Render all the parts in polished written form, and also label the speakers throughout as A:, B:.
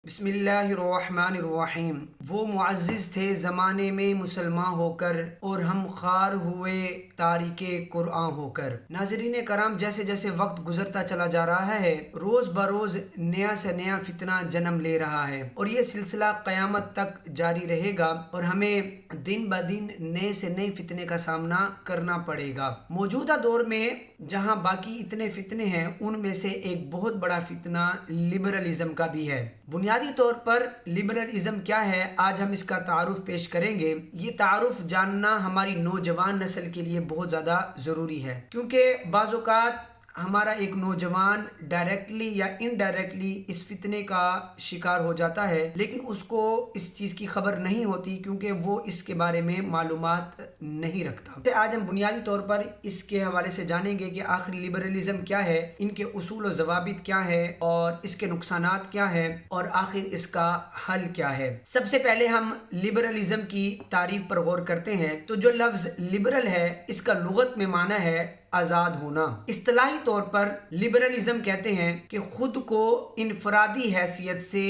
A: बिस्मिल्लाहिर्रहमानिर्रहीम। वो मुअज़्ज़िज़ थे ज़माने में मुसलमान होकर और हम ख़ार हुए तारिके कुरान होकर। नाज़रीन कराम, जैसे जैसे वक्त गुज़रता चला जा रहा है, रोज़ बरोज़ नया से नया फितना जन्म ले रहा है और ये सिलसिला क़यामत तक जारी रहेगा और हमें दिन ब दिन नए से नए फितने का सामना करना पड़ेगा। मौजूदा दौर में जहाँ बाकी इतने फितने हैं, उनमें से एक बहुत बड़ा फितना लिबरलिज़म का भी है। बुनियादी तौर पर लिबरलिज़म क्या है, आज हम इसका तारुफ पेश करेंगे। ये तारुफ जानना हमारी नौजवान नस्ल के लिए बहुत ज़्यादा ज़रूरी है, क्योंकि बाज़ हमारा एक नौजवान डायरेक्टली या इनडायरेक्टली इस फितने का शिकार हो जाता है, लेकिन उसको इस चीज़ की खबर नहीं होती क्योंकि वो इसके बारे में मालूमात नहीं रखता। तो आज हम बुनियादी तौर पर इसके हवाले से जानेंगे कि आखिर लिबरलिज़म क्या है, इनके उसूल और ज़वाबित क्या है और इसके नुकसानात क्या है और आखिर इसका हल क्या है। सबसे पहले हम लिबरलिज़म की तारीफ पर गौर करते हैं। तो जो लफ्ज़ लिबरल है, इसका लुगत में माना है आज़ाद होना। इस्तिलाही तौर पर लिबरलिज़म कहते हैं कि खुद को इनफरादी हैसियत से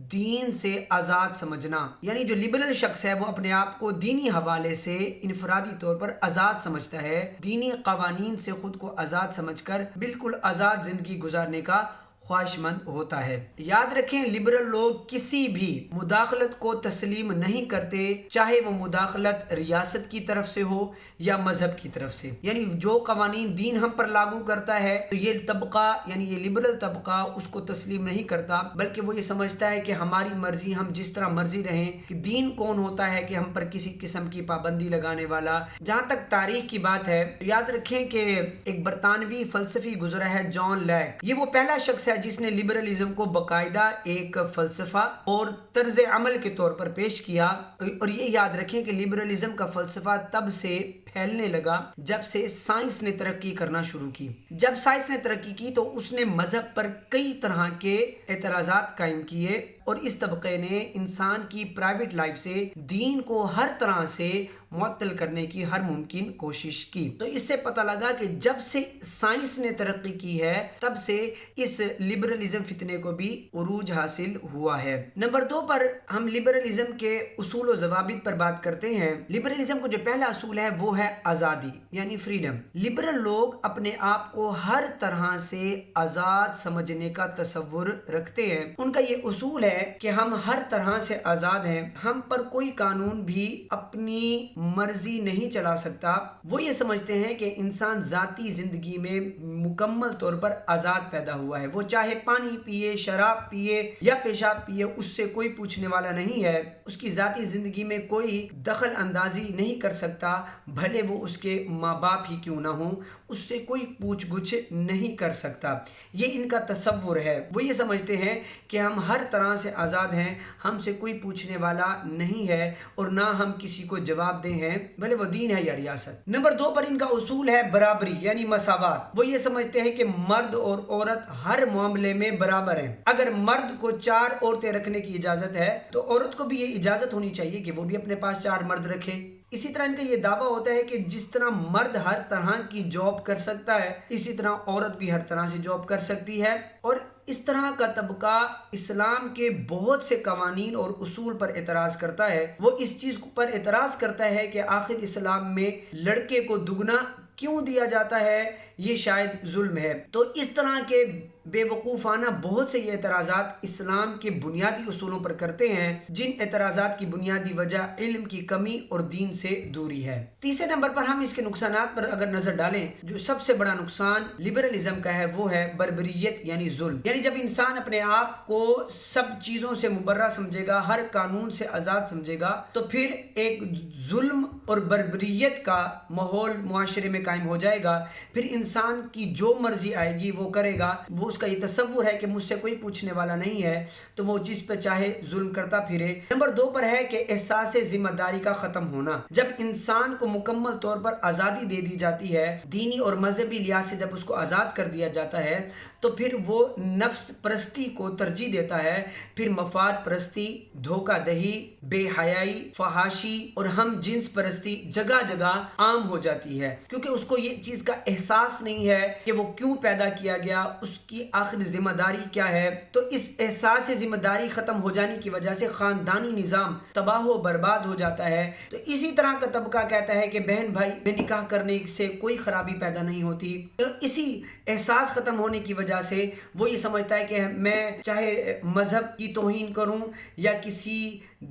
A: दीन से आज़ाद समझना, यानी जो लिबरल शख्स है वो अपने आप को दीनी हवाले से इनफरादी तौर पर आज़ाद समझता है, दीनी कवानीन से खुद को आज़ाद समझकर बिल्कुल आज़ाद ज़िंदगी गुजारने का ख्वाहिशमंद होता है। याद रखें, लिबरल लोग किसी भी मुदाखलत को तस्लीम नहीं करते, चाहे वो मुदाखलत रियासत की तरफ से हो या मजहब की तरफ से। यानी जो कवानीन दीन हम पर लागू करता है, तो ये तबका यानी ये लिबरल तबका उसको तस्लीम नहीं करता, बल्कि वो ये समझता है कि हमारी मर्जी, हम जिस तरह मर्जी रहें। कि दीन कौन होता है कि हम पर किसी किस्म की पाबंदी लगाने वाला। जहाँ तक तारीख की बात है, तो याद रखें कि एक बरतानवी फलसफी गुजरा है, जॉन लैक। ये वो पहला शख्स है जिसने लिबरलिज्म को बाकायदा एक फलसफा और तर्ज अमल के तौर पर पेश किया। और ये याद रखें कि लिबरलिज्म का फलसफा तब से फैलने लगा जब से साइंस ने तरक्की करना शुरू की। जब साइंस ने तरक्की की तो उसने मजहब पर कई तरह के एतराज़ात कायम किए और इस तबके ने इंसान की प्राइवेट लाइफ से दीन को हर तरह से मुअत्तल करने की हर मुमकिन कोशिश की। तो इससे पता लगा कि जब से साइंस ने तरक्की की है, तब से इस लिबरलिज्म फितने को भी उरूज हासिल हुआ है। नंबर 2 पर हम लिबरलिज्म के उसूल और ज़वाबित पर बात करते हैं। लिबरलिज्म को जो पहला असूल है वो है आज़ादी यानी फ्रीडम। लिबरल लोग अपने आप को हर तरह से आज़ाद समझने का तसव्वुर रखते हैं। उनका ये उसूल है कि हम हर तरह से आज़ाद हैं, हम पर कोई कानून भी अपनी मर्जी नहीं चला सकता। वो ये समझते हैं कि इंसान ज़ाती ज़िंदगी में मुकम्मल तौर पर आज़ाद पैदा हुआ है। वो चाहे पानी पिए, शराब पिए या पेशाब पिए, उससे कोई पूछने वाला नहीं है। उसकी ज़ाती ज़िंदगी में कोई दखल अंदाजी नहीं कर सकता, भले वो उसके माँ बाप ही क्यों ना हो, उससे कोई पूछ गुछ नहीं कर सकता। ये इनका तसव्वुर है। वो ये समझते हैं कि हम हर तरह से आज़ाद हैं, हमसे कोई पूछने वाला नहीं है और ना हम किसी को जवाब दे हैं, भले वो दीन है या रियासत। नंबर 2 पर इनका उसूल है बराबरी यानी मसावात। वो ये समझते हैं कि मर्द और औरत हर मामले में बराबर हैं। अगर मर्द को 4 औरतें रखने की इजाजत है, तो औरत को भी ये इजाजत होनी चाहिए कि वो भी अपने पास 4 मर्द रखे। इसी तरह इनका ये दावा होता है कि जिस तरह मर्द हर तरह की जॉब कर सकता है, इसी तरह औरत भी हर तरह से जॉब कर सकती है। और इस तरह का तबका इस्लाम के बहुत से कवानीन और उसूल पर एतराज करता है। वो इस चीज पर एतराज करता है कि आखिर इस्लाम में लड़के को दुगना क्यों दिया जाता है, ये शायद जुल्म है। तो इस तरह के बेवकूफ़ाना बहुत से ये एतराज़ात इस्लाम के बुनियादी उसूलों पर करते हैं, जिन एतराज़ात की बुनियादी वजह इल्म की कमी और दीन से दूरी है। तीसरे नंबर पर हम इसके नुकसानात पर अगर नजर डालें, जो सबसे बड़ा नुकसान लिबरलिज्म का है वो है बर्बरियत यानी जुल्म। यानी जब इंसान अपने आप को सब चीज़ों से मुबर्रा समझेगा, हर कानून से आज़ाद समझेगा, तो फिर एक जुल्म और बर्बरियत का माहौल मुआशरे में कायम हो जाएगा। फिर इंसान की जो मर्जी आएगी वो करेगा। वो उसका ये तसव्वुर है कि मुझसे कोई पूछने वाला नहीं है, तो वो जिस पे चाहे जुल्म करता फिरे। नंबर 2 पर है कि एहसास जिम्मेदारी का खत्म होना। जब इंसान को मुकम्मल तौर पर आज़ादी दे दी जाती है, दीनी और मजहबी लिहाज से जब उसको आज़ाद कर दिया जाता है, تو پھر وہ نفس پرستی کو ترجیح دیتا ہے، پھر مفاد پرستی، دھوکہ دہی، بے حیائی، فحاشی اور ہم جنس پرستی جگہ جگہ عام ہو جاتی ہے، کیونکہ اس کو یہ چیز کا احساس نہیں ہے کہ وہ کیوں پیدا کیا گیا، اس کی آخری ذمہ داری کیا ہے۔ تو اس احساس ذمہ داری ختم ہو جانے کی وجہ سے خاندانی نظام تباہ و برباد ہو جاتا ہے۔ تو اسی طرح کا طبقہ کہتا ہے کہ بہن بھائی میں نکاح کرنے سے کوئی خرابی پیدا نہیں ہوتی۔ تو اسی احساس ختم ہونے کی وجہ سے وہ یہ سمجھتا ہے کہ میں چاہے مذہب کی توہین کروں یا کسی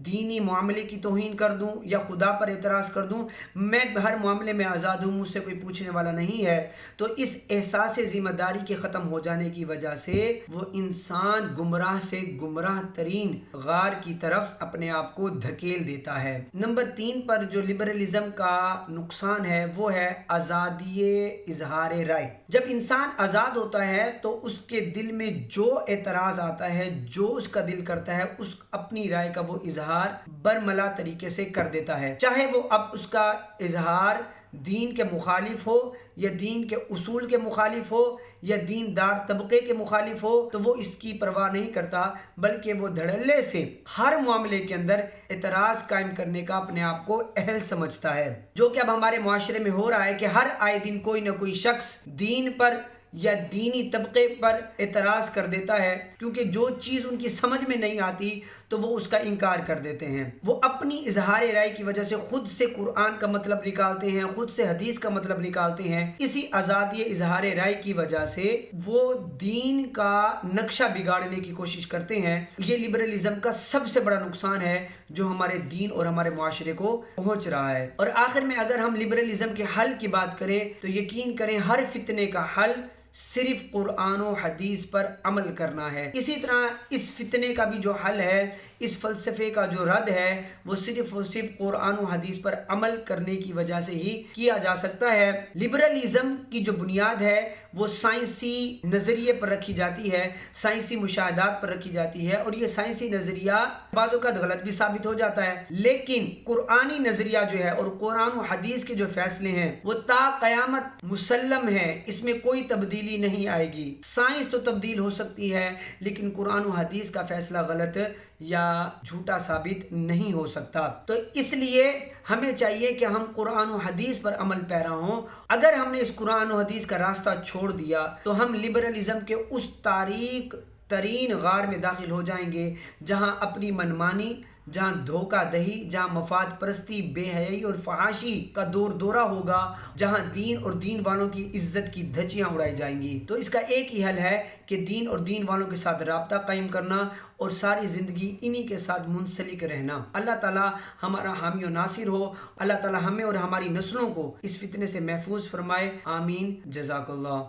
A: دینی معاملے کی توہین کر دوں یا خدا پر اعتراض کر دوں، میں ہر معاملے میں آزاد ہوں، مجھ سے کوئی پوچھنے والا نہیں ہے۔ تو اس احساس ذمہ داری کے ختم ہو جانے کی وجہ سے وہ انسان گمراہ سے گمراہ ترین غار کی طرف اپنے آپ کو دھکیل دیتا ہے۔ نمبر 3 پر جو لبرلزم کا نقصان ہے وہ ہے آزادی اظہار رائے۔ جب انسان آزاد ہوتا ہے تو اس کے دل میں جو اعتراض آتا ہے، جو اس کا دل کرتا ہے، اس اپنی رائے کا وہ اظہار برملا طریقے سے کر دیتا ہے، چاہے وہ اب اس کا اظہار دین کے مخالف ہو یا دین کے اصول کے مخالف ہو یا دیندار طبقے کے مخالف ہو، تو وہ اس کی پرواہ نہیں کرتا، بلکہ وہ دھڑلے سے ہر معاملے کے اندر اعتراض قائم کرنے کا اپنے آپ کو اہل سمجھتا ہے، جو کہ اب ہمارے معاشرے میں ہو رہا ہے کہ ہر آئے دن کوئی نہ کوئی شخص دین پر یا دینی طبقے پر اعتراض کر دیتا ہے، کیونکہ جو چیز ان کی سمجھ میں نہیں آتی تو وہ اس کا انکار کر دیتے ہیں۔ وہ اپنی اظہار رائے کی وجہ سے خود سے قرآن کا مطلب نکالتے ہیں، خود سے حدیث کا مطلب نکالتے ہیں۔ اسی آزادی اظہار رائے کی وجہ سے وہ دین کا نقشہ بگاڑنے کی کوشش کرتے ہیں۔ یہ لبرلزم کا سب سے بڑا نقصان ہے جو ہمارے دین اور ہمارے معاشرے کو پہنچ رہا ہے۔ اور آخر میں اگر ہم لبرلزم کے حل کی بات کریں تو یقین کریں ہر فتنے کا حل صرف قرآن و حدیث پر عمل کرنا ہے۔ اسی طرح اس فتنے کا بھی جو حل ہے، اس فلسفے کا جو رد ہے، وہ صرف قرآن و حدیث پر عمل کرنے کی وجہ سے ہی کیا جا سکتا ہے۔ لبرلزم کی جو بنیاد ہے وہ سائنسی نظریے پر رکھی جاتی ہے، سائنسی مشاہدات پر رکھی جاتی ہے، اور یہ سائنسی نظریہ بعض اوقات غلط بھی ثابت ہو جاتا ہے، لیکن قرآنی نظریہ جو ہے اور قرآن و حدیث کے جو فیصلے ہیں وہ تا قیامت مسلم ہے، اس میں کوئی تبدیلی نہیں آئے گی۔ سائنس تو تبدیل ہو سکتی ہے لیکن قرآن و حدیث کا فیصلہ غلط یا جھوٹا ثابت نہیں ہو سکتا۔ تو اس لیے ہمیں چاہیے کہ ہم قرآن و حدیث پر عمل پیرا ہوں۔ اگر ہم نے اس قرآن و حدیث کا راستہ چھوڑ دیا تو ہم لبرلزم کے اس تاریک ترین غار میں داخل ہو جائیں گے جہاں اپنی منمانی، جہاں دھوکہ دہی، جہاں مفاد پرستی، بے حیائی اور فحاشی کا دور دورہ ہوگا، جہاں دین اور دین والوں کی عزت کی دھجیاں اڑائی جائیں گی۔ تو اس کا ایک ہی حل ہے کہ دین اور دین والوں کے ساتھ رابطہ قائم کرنا اور ساری زندگی انہی کے ساتھ منسلک رہنا۔ اللہ تعالی ہمارا حامی و ناصر ہو، اللہ تعالی ہمیں اور ہماری نسلوں کو اس فتنے سے محفوظ فرمائے، آمین، جزاک اللہ۔